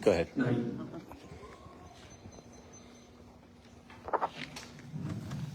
Go ahead.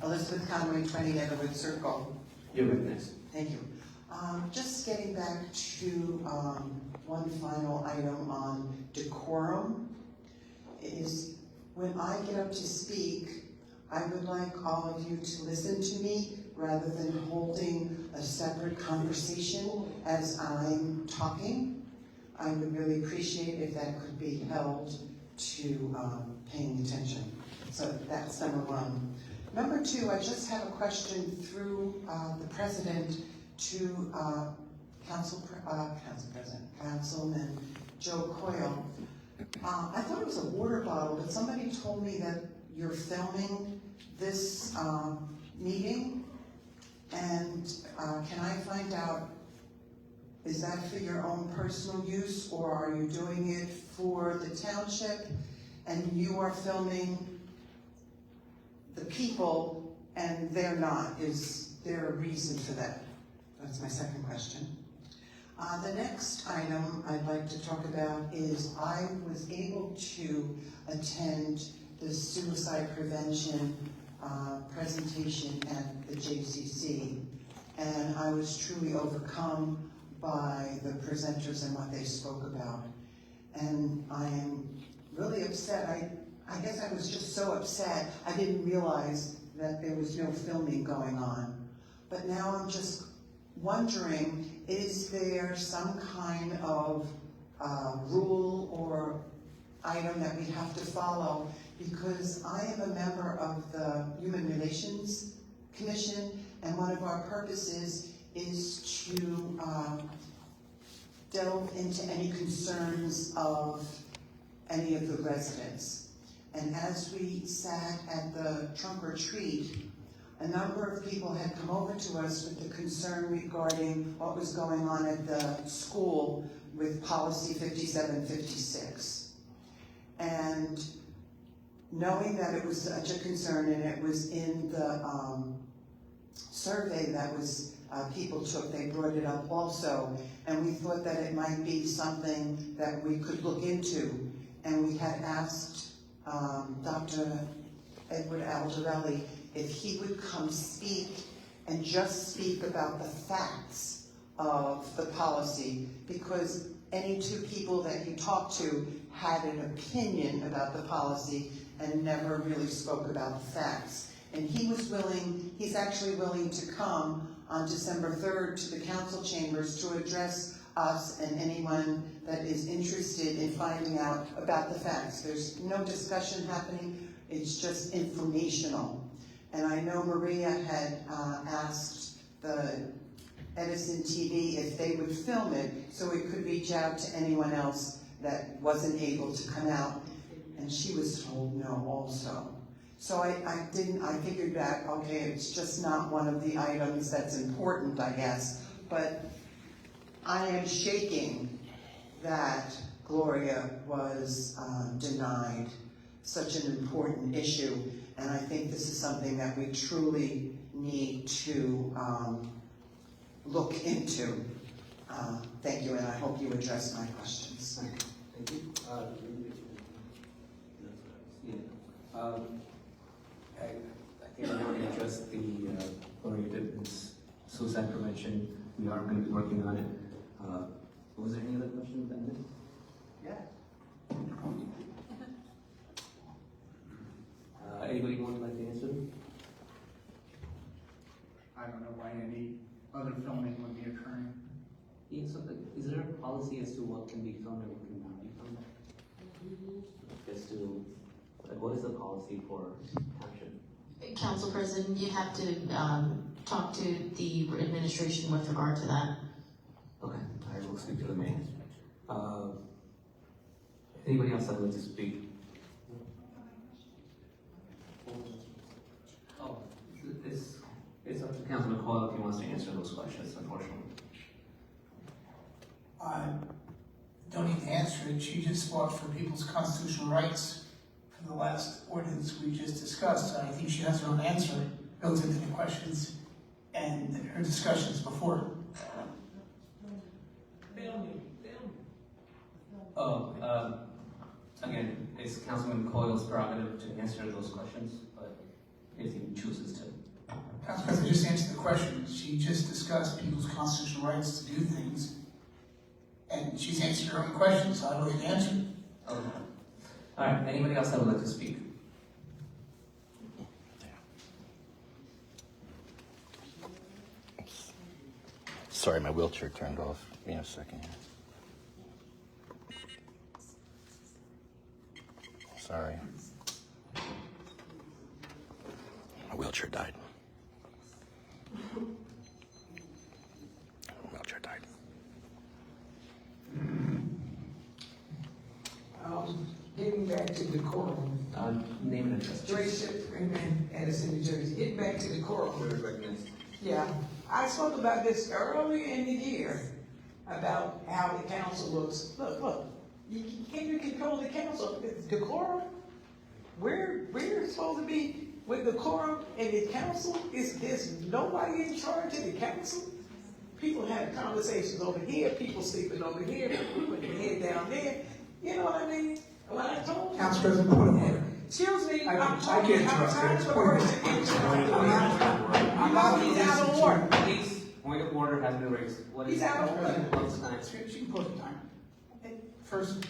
Elizabeth Conway, 20 Everwood Circle. You're witness. Thank you. Just getting back to one final item on decorum is when I get up to speak, I would like all of you to listen to me rather than holding a separate conversation as I'm talking. I would really appreciate if that could be held to paying attention. So that's number one. Number two, I just have a question through the president to Councilman Joe Coyle. I thought it was a water bottle, but somebody told me that you're filming this meeting, and can I find out, is that for your own personal use, or are you doing it for the township, and you are filming the people and they're not? Is there a reason for that? That's my second question. The next item I'd like to talk about is I was able to attend the suicide prevention presentation at the JCC, and I was truly overcome by the presenters and what they spoke about. And I am really upset. I guess I was just so upset I didn't realize that there was no filming going on. But now I'm just wondering, is there some kind of rule or item that we have to follow? Because I am a member of the Human Relations Commission, and one of our purposes is to delve into any concerns of any of the residents. And as we sat at the trunk or treat, a number of people had come over to us with the concern regarding what was going on at the school with policy 5756. And knowing that it was such a concern, and it was in the survey that was people took, they brought it up also, and we thought that it might be something that we could look into. And we had asked Dr. Edward Aldarelli if he would come speak and just speak about the facts of the policy, because any two people that he talked to had an opinion about the policy and never really spoke about the facts. And he was willing, he's actually willing to come on December 3rd to the council chambers to address us and anyone that is interested in finding out about the facts. There's no discussion happening, it's just informational. And I know Maria had asked the Edison TV if they would film it so it could reach out to anyone else that wasn't able to come out, and she was told no also. So I figured that, okay, it's just not one of the items that's important, I guess, but I am shaking that Gloria was denied such an important issue, and I think this is something that we truly need to look into. Thank you, and I hope you address my questions. Thank you. I think I already addressed the Gloria Dittman's suicide prevention. We are going to be working on it. Was there any other questions? Yeah. Anybody would like to answer? I don't know why any other filming would be occurring. Yeah, so is there a policy as to what can be filmed and what cannot be filmed? As to, like, what is the policy for township? Council President, you have to talk to the administration with regard to that. Okay, I will speak to the mayor. Anybody else that would like to speak? Oh, it's up to Councilman Coyle if he wants to answer those questions, unfortunately. I don't need to answer it. She just fought for people's constitutional rights for the last ordinance we just discussed. I think she has her own answer built into the questions and her discussions before. again, it's Councilman Coyle's prerogative to answer those questions, but if he chooses to. Council President, just answer the question. She just discussed people's constitutional rights to do things, and she's answered her own question, so I don't need to answer it. Okay. All right, anybody else that would like to speak? Sorry, my wheelchair turned off. Give me a second here. Sorry. My wheelchair died. My wheelchair died. Getting back to decorum, Name and address. Joyce Freeman, Edison, New Jersey. Getting back to decorum. Yeah, I spoke about this earlier in the year about how the council looks. Look, can you control the council? Decorum? We're supposed to be with decorum, and the council is nobody in charge of the council. People have conversations over here, people sleeping over here, people putting their head down there. You know what I mean? When I told you. Council President, point of order. Excuse me, I I'm get talking, I'm interrupted. trying to person interrupt. I'm not He's out of order. Please, point of order has been raised. What is He's out of order. What's the time? She can pause the time. First,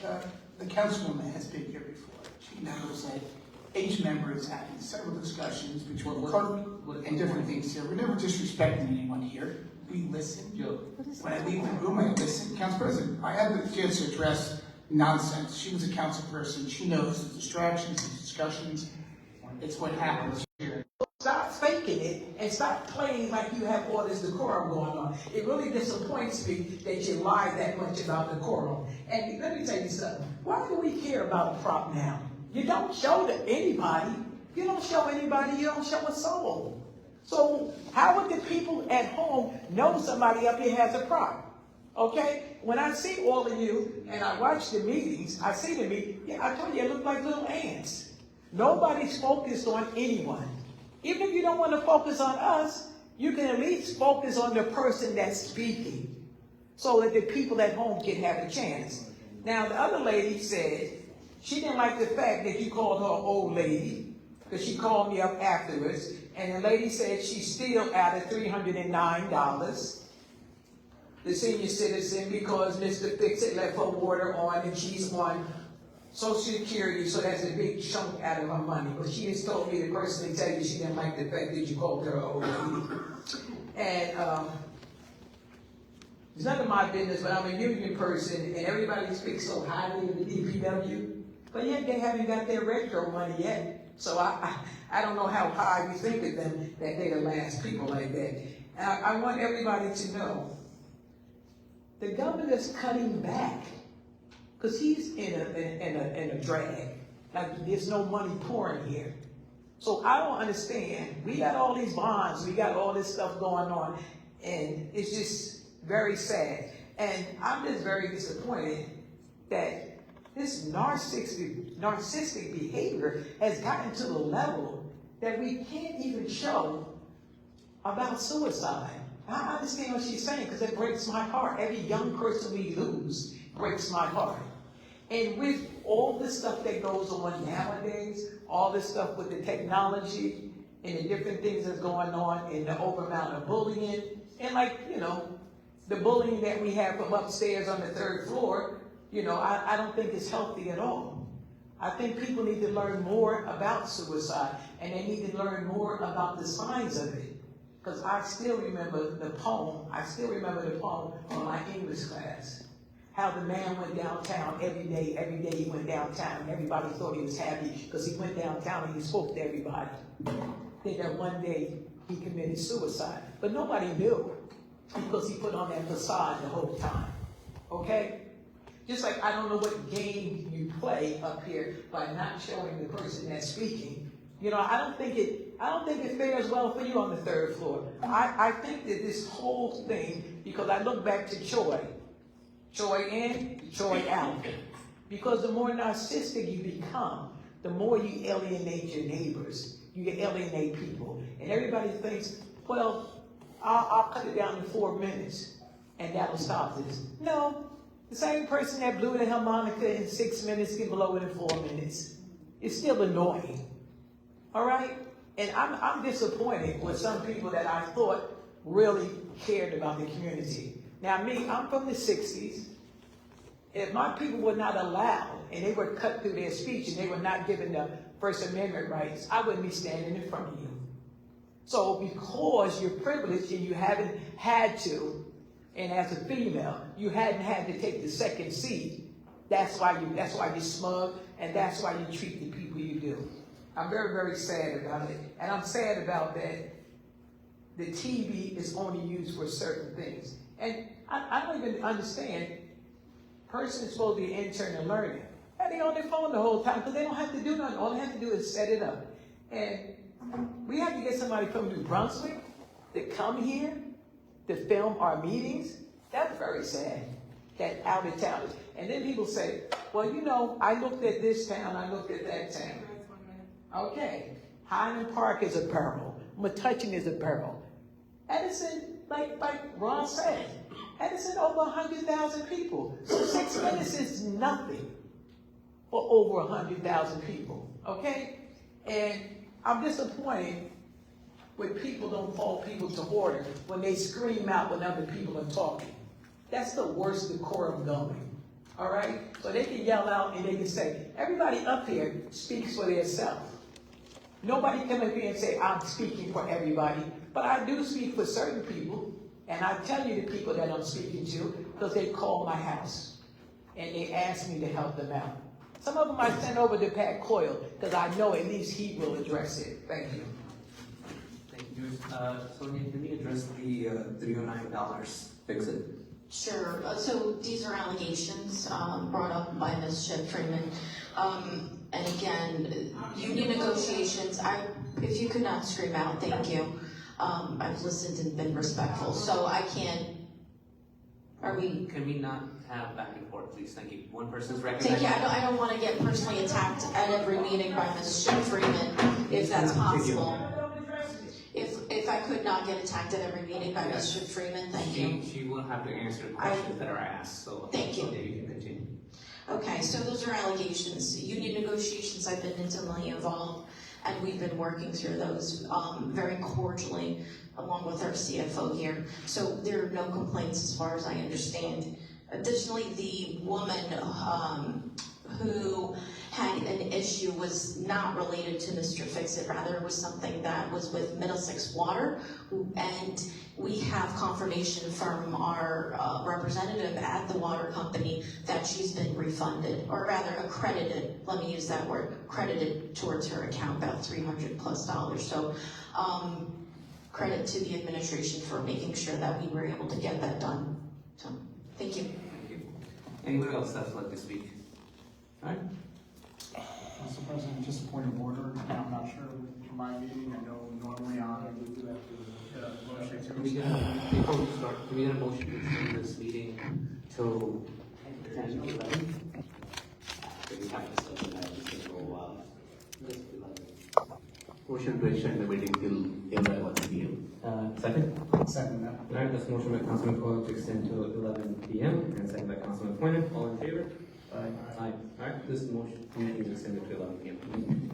the councilwoman has been here before. She knows that each member is having several discussions between the clerk and different things here. We're never disrespecting anyone here. We listen. Joe. When I leave the room, I listen. Council President, I have the chance to address nonsense. She was a council person. She knows the distractions, the discussions. It's what happens here. Stop faking it and stop playing like you have all this decorum going on. It really disappoints me that you lie that much about decorum. And let me tell you something. Why do we care about a prop now? You don't show to anybody. You don't show anybody. You don't show a soul. So how would the people at home know somebody up here has a prop? Okay? When I see all of you and I watch the meetings, I see the meeting, yeah, I told you, it look like little ants. Nobody's focused on anyone. Even if you don't want to focus on us, you can at least focus on the person that's speaking so that the people at home can have a chance. Now, the other lady said she didn't like the fact that you called her old lady because she called me up afterwards, and the lady said she's still out of $309. The senior citizen, because Mr. Fix-It left her water on and she's on Social Security, so that's a big chunk out of her money. But she just told me to personally tell you she didn't like the fact that you called her old lady. And it's none of my business, but I'm a union person, and everybody speaks so highly of the DPW, but yet they haven't got their retro money yet. So I don't know how high we think of them that they're the last people like that. And I want everybody to know the governor's cutting back because he's in a drag. Like there's no money pouring here. So I don't understand. We got all these bonds, we got all this stuff going on, and it's just very sad. And I'm just very disappointed that this narcissistic behavior has gotten to the level that we can't even show about suicide. I understand what she's saying because it breaks my heart. Every young person we lose breaks my heart. And with all the stuff that goes on nowadays, all this stuff with the technology and the different things that's going on and the over amount of bullying, and like, you know, the bullying that we have from upstairs on the 3rd floor, you know, I don't think it's healthy at all. I think people need to learn more about suicide, and they need to learn more about the signs of it. Because I still remember the poem on my English class. How the man went downtown every day he went downtown, and everybody thought he was happy because he went downtown and he spoke to everybody. Then that one day he committed suicide. But nobody knew because he put on that facade the whole time. Okay? Just like I don't know what game you play up here by not showing the person that's speaking. You know, I don't think it fares well for you on the 3rd floor. I think that this whole thing, because I look back to Choi in, Choi out. Because the more narcissistic you become, the more you alienate your neighbors. You alienate people. And everybody thinks, well, I'll cut it down to 4 minutes and that'll stop this. No, The same person that blew the harmonica in 6 minutes can blow it in 4 minutes. It's still annoying. All right? And I'm disappointed with some people that I thought really cared about the community. Now me, I'm from the 60s. If my people were not allowed and they were cut through their speech and they were not given the First Amendment rights, I wouldn't be standing in front of you. So because you're privileged and you haven't had to, and as a female, you hadn't had to take the second seat, that's why you're smug, and that's why you treat the people you do. I'm very, very sad about it. And I'm sad about that the TV is only used for certain things. And I don't even understand, person is supposed to be an intern and learning. And they on their phone the whole time because they don't have to do nothing. All they have to do is set it up. And we have to get somebody from New Brunswick to come here to film our meetings. That's very sad, that out of town. And then people say, well, you know, I looked at this town, I looked at that town. Okay, Highland Park is a peril. Metuchen is a peril. Edison, like Ron said, Edison over 100,000 people. So 6 minutes is nothing for over 100,000 people, okay? And I'm disappointed when people don't call people to order, when they scream out when other people are talking. That's the worst decorum going, all right? So they can yell out and they can say, everybody up here speaks for themselves. Nobody come up here and say, I'm speaking for everybody, but I do speak for certain people, and I tell you the people that I'm speaking to because they call my house, and they ask me to help them out. Some of them I send over to Pat Coyle because I know at least he will address it. Thank you. Thank you. Sonia, can you address the $309 fix-it? Sure. So these are allegations brought up by Ms. Shedd-Freeman. And again, union negotiations, if you could not scream out, thank you. I've listened and been respectful, so I can't, Can we not have back and forth, please? Thank you. One person's recognized. thank you. I don't want to get personally attacked at every meeting by Ms. Shedd-Freeman, if that's possible. If I could not get attacked at every meeting by Ms. Shedd-Freeman, thank you. She will have to answer the questions that are asked, so thank you. Maybe you can continue. Okay, so those are allegations. Union negotiations, I've been intimately involved, and we've been working through those very cordially, along with our CFO here. So there are no complaints as far as I understand. Additionally, the woman who had an issue was not related to Mr. Fix-It, rather it was something that was with Middlesex Water, and we have confirmation from our representative at the water company that she's been refunded, or rather accredited, let me use that word, credited towards her account, about $300+. So credit to the administration for making sure that we were able to get that done. So, thank you. Thank you. Anyone else that's like to speak? All right. Council President, just a point of order, and I'm not sure for my meeting, I know normally on it, we do have to motion to Can we get before we start, can we get a motion to extend this meeting till 10:11? We have to start that every single Motion to extend the meeting till 11 p.m. Second? second that. All right, that's motion by Councilman Coyle to extend till 11 p.m. and second by Councilman Pointer. All in favor? Aye. All right, this motion meeting is extended to 11 p.m.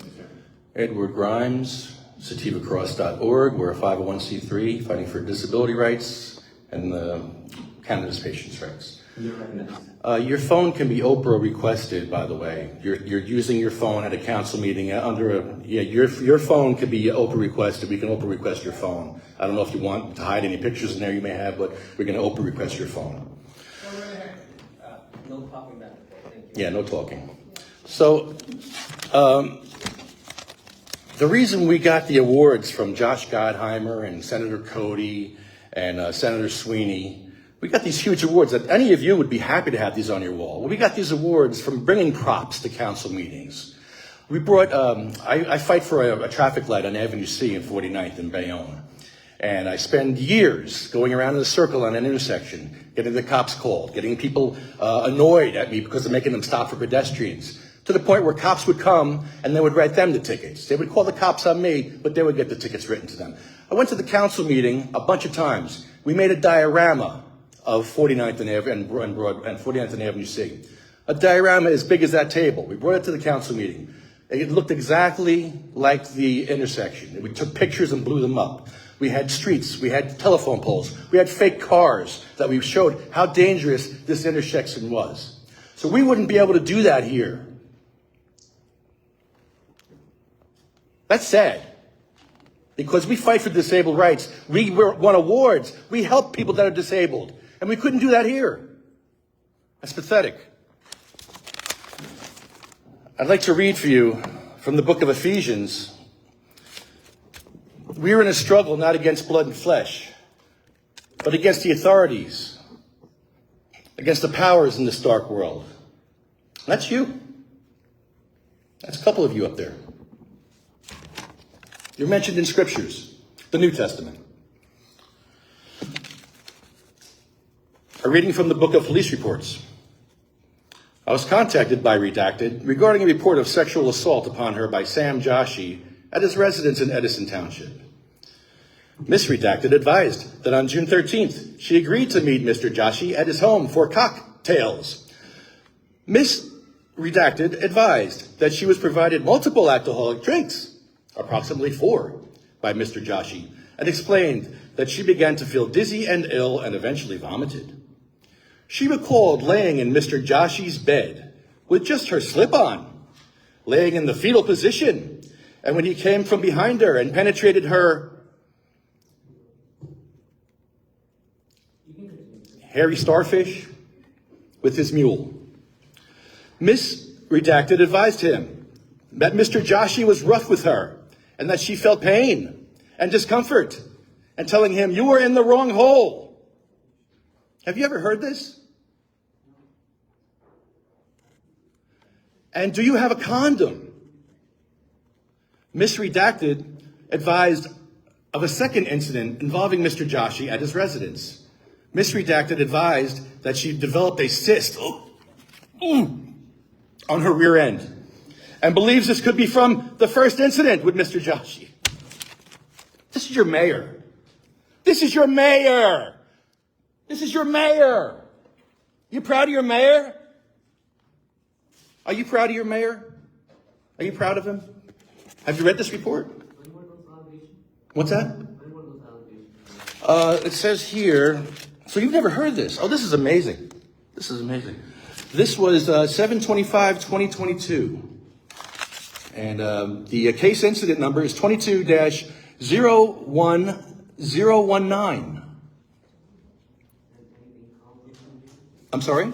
Edward Grimes, sativacross.org. We're a 501c3 fighting for disability rights and the cannabis patients' rights. You're recognized. Your phone can be Oprah requested, by the way. You're using your phone at a council meeting your phone could be Oprah requested. We can Oprah request your phone. I don't know if you want to hide any pictures in there you may have, but we're going to Oprah request your phone. No talking back. Thank you. Yeah, no talking. So, the reason we got the awards from Josh Gottheimer and Senator Cody and Senator Sweeney, we got these huge awards that any of you would be happy to have these on your wall. Well, we got these awards from bringing props to council meetings. We brought, I fight for a traffic light on Avenue C and 49th in Bayonne. And I spend years going around in a circle on an intersection, getting the cops called, getting people annoyed at me because I'm making them stop for pedestrians, to the point where cops would come and they would write them the tickets. They would call the cops on me, but they would get the tickets written to them. I went to the council meeting a bunch of times. We made a diorama of 49th and Avenue and 49th and Avenue C. A diorama as big as that table. We brought it to the council meeting. It looked exactly like the intersection. We took pictures and blew them up. We had streets, we had telephone poles, we had fake cars that we showed how dangerous this intersection was. So we wouldn't be able to do that here. That's sad. Because we fight for disabled rights. We won awards. We help people that are disabled. And we couldn't do that here. That's pathetic. I'd like to read for you from the book of Ephesians. We are in a struggle not against blood and flesh, but against the authorities, against the powers in this dark world. And that's you. That's a couple of you up there. You're mentioned in scriptures, the New Testament. A reading from the book of police reports. I was contacted by Redacted regarding a report of sexual assault upon her by Sam Joshi at his residence in Edison Township. Miss Redacted advised that on June 13th, she agreed to meet Mr. Joshi at his home for cocktails. Miss Redacted advised that she was provided multiple alcoholic drinks, approximately 4, by Mr. Joshi, and explained that she began to feel dizzy and ill and eventually vomited. She recalled laying in Mr. Joshi's bed with just her slip-on, laying in the fetal position, and when he came from behind her and penetrated her hairy starfish with his mule. Miss Redacted advised him that Mr. Joshi was rough with her and that she felt pain and discomfort, and telling him, "You were in the wrong hole." Have you ever heard this? And do you have a condom? Miss Redacted advised of a second incident involving Mr. Joshi at his residence. Miss Redacted advised that she developed a cyst on her rear end and believes this could be from the first incident with Mr. Joshi. This is your mayor. This is your mayor. This is your mayor. You proud of your mayor? Are you proud of your mayor? Are you proud of him? Have you read this report? What's that? It says here, so you've never heard this. Oh, this is amazing. This is amazing. This was 7/25/2022. And the case incident number is 22-01019. I'm sorry?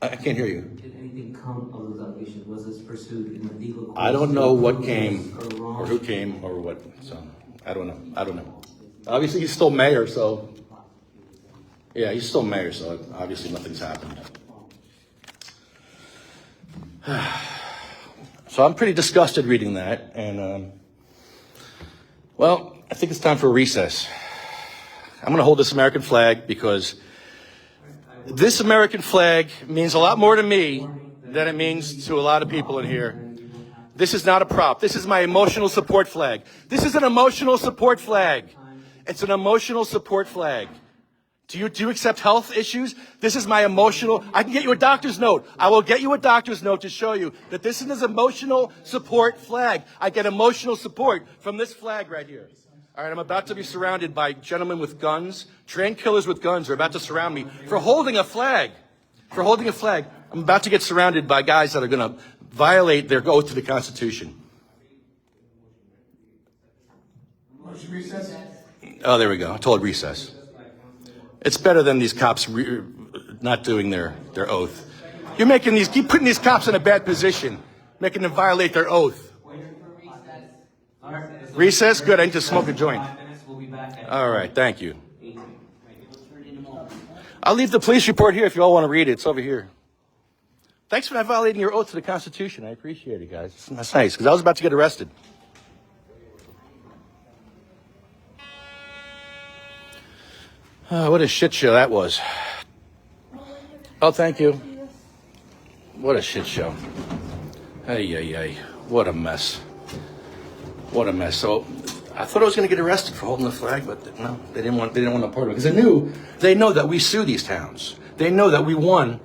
I can't hear you. Did anything come of those allegations? Was this pursued in the legal course? I don't know what came or who came or what. So I don't know. I don't know. Obviously, he's still mayor, so yeah, he's still mayor, so obviously nothing's happened. So I'm pretty disgusted reading that, and well, I think it's time for a recess. I'm going to hold this American flag because this American flag means a lot more to me than it means to a lot of people in here. This is not a prop. This is my emotional support flag. This is an emotional support flag. It's an emotional support flag. Do you accept health issues? This is my emotional. I can get you a doctor's note. I will get you a doctor's note to show you that this is an emotional support flag. I get emotional support from this flag right here. All right, I'm about to be surrounded by gentlemen with guns. Trained killers with guns are about to surround me for holding a flag. For holding a flag. I'm about to get surrounded by guys that are going to violate their oath to the Constitution. Motion recess? Oh, there we go. I told recess. It's better than these cops not doing their oath. You're making these, keep putting these cops in a bad position, making them violate their oath. Recess? Good. I need to smoke a joint. All right. Thank you. I'll leave the police report here if you all want to read it. It's over here. Thanks for not violating your oath to the Constitution. I appreciate it, guys. That's nice, because I was about to get arrested. Oh, what a shit show that was. Oh, thank you. What a shit show. Ay, ay, ay. What a mess. What a mess. So I thought I was going to get arrested for holding the flag, but no, they didn't want a part of it because they know that we sue these towns. They know that we won,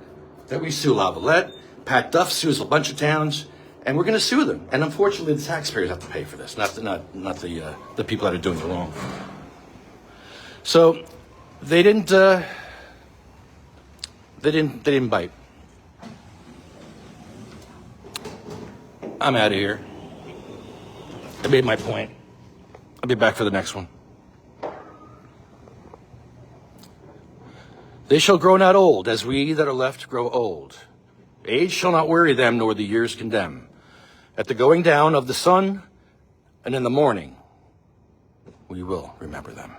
that we sue Lavalette. Pat Duff sues a bunch of towns, and we're going to sue them. And unfortunately, the taxpayers have to pay for this, not the people that are doing it wrong. So they didn't bite. I'm out of here. I made my point. I'll be back for the next one. They shall grow not old, as we that are left grow old. Age shall not weary them, nor the years condemn. At the going down of the sun, and in the morning, we will remember them.